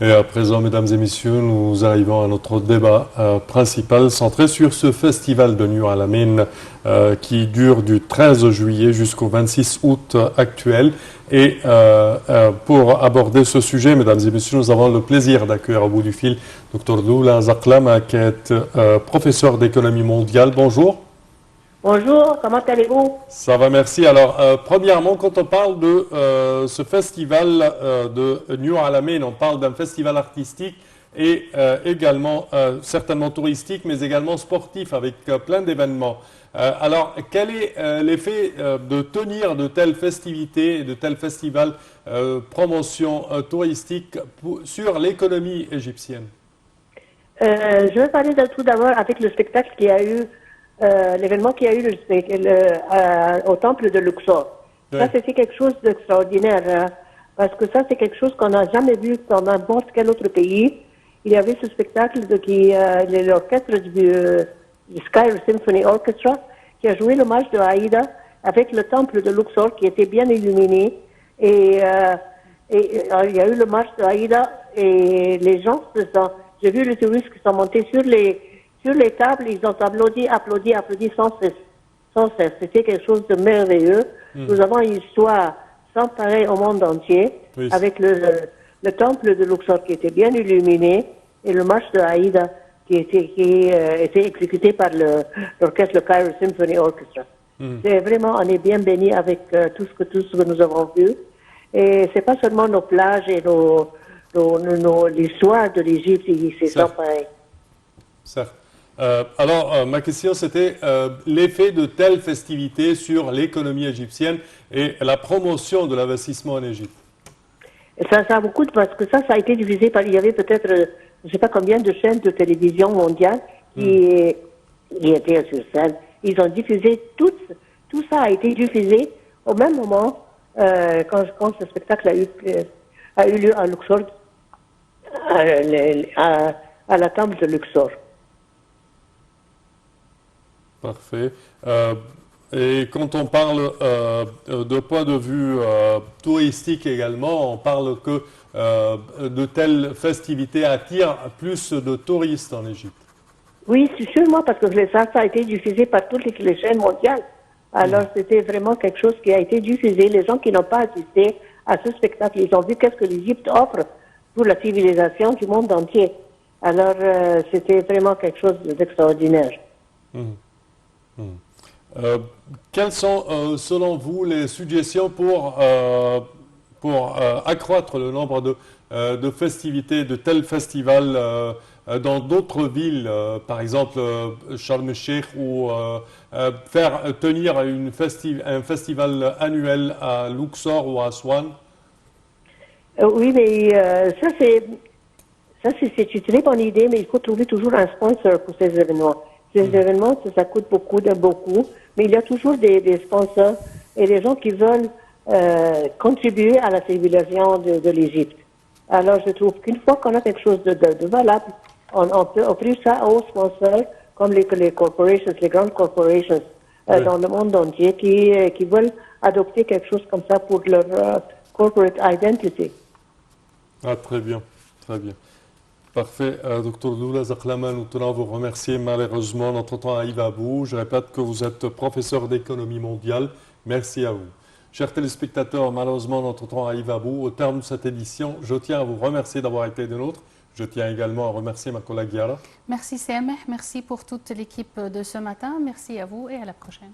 Et à présent, mesdames et messieurs, nous arrivons à notre débat principal centré sur ce festival de New Alamein qui dure du 13 juillet jusqu'au 26 août actuel. Et pour aborder ce sujet, mesdames et messieurs, nous avons le plaisir d'accueillir au bout du fil Dr Doula Zaklama, qui est professeur d'économie mondiale. Bonjour. Bonjour, comment allez-vous? Ça va, merci. Alors, premièrement, quand on parle de ce festival de New Alamein, on parle d'un festival artistique et également certainement touristique, mais également sportif, avec plein d'événements. Alors, quel est l'effet de tenir de telles festivités et de tels festivals promotion touristique sur l'économie égyptienne? Je vais parler tout d'abord avec le spectacle qu'il y a eu, l'événement qu'il y a eu au temple de Luxor. Oui. Ça, c'était quelque chose d'extraordinaire, hein, parce que ça, c'est quelque chose qu'on n'a jamais vu dans n'importe quel autre pays. Il y avait ce spectacle de l'orchestre du Sky Symphony Orchestra qui a joué le match de Aïda avec le temple de Luxor qui était bien illuminé. Et il y a eu le match de Aïda et les gens j'ai vu les touristes qui sont montés sur les tables, ils ont applaudi sans cesse. C'était quelque chose de merveilleux. Nous avons une histoire sans pareil au monde entier, oui, avec le temple de Luxor qui était bien illuminé et le marche de Aïda qui était exécuté par l'orchestre, le Cairo Symphony Orchestra. C'est vraiment, on est bien bénis avec tout ce que nous avons vu. Et c'est pas seulement nos plages et l'histoire de l'Égypte, c'est sans pareil. Certes. Alors, ma question, c'était l'effet de telles festivités sur l'économie égyptienne et la promotion de l'investissement en Égypte. Ça a beaucoup, parce que ça a été diffusé par, il y avait peut-être, je ne sais pas combien de chaînes de télévision mondiales qui étaient sur scène. Ils ont diffusé, tout ça a été diffusé au même moment quand ce spectacle a eu lieu à Luxor, à la temple de Luxor. Parfait. Et quand on parle de point de vue touristique également, on parle que de telles festivités attirent plus de touristes en Égypte. Oui, sûrement, parce que ça a été diffusé par toutes les chaînes mondiales. Alors, c'était vraiment quelque chose qui a été diffusé. Les gens qui n'ont pas assisté à ce spectacle, ils ont vu qu'est-ce que l'Égypte offre pour la civilisation du monde entier. Alors, c'était vraiment quelque chose d'extraordinaire. Quelles sont, selon vous, les suggestions pour accroître le nombre de festivités, de tels festivals dans d'autres villes, par exemple Sharm el-Sheikh, ou faire tenir un festival annuel à Luxor ou à Aswan? Oui, mais ça c'est une très bonne idée, mais il faut trouver toujours un sponsor pour ces événements. Ces événements, ça coûte beaucoup, mais il y a toujours des sponsors et des gens qui veulent contribuer à la civilisation de l'Égypte. Alors, je trouve qu'une fois qu'on a quelque chose de valable, on peut offrir ça aux sponsors, comme les corporations, les grandes corporations dans le monde entier qui veulent adopter quelque chose comme ça pour leur corporate identity. Ah, très bien, très bien. Parfait. Dr Doula Zaklama, nous tenons à vous remercier. Malheureusement, notre temps arrive à bout. Je répète que vous êtes professeur d'économie mondiale. Merci à vous. Chers téléspectateurs, malheureusement, notre temps arrive à bout. Au terme de cette édition, je tiens à vous remercier d'avoir été des nôtres. Je tiens également à remercier ma collègue Yara. Merci Sameh, merci pour toute l'équipe de ce matin. Merci à vous et à la prochaine.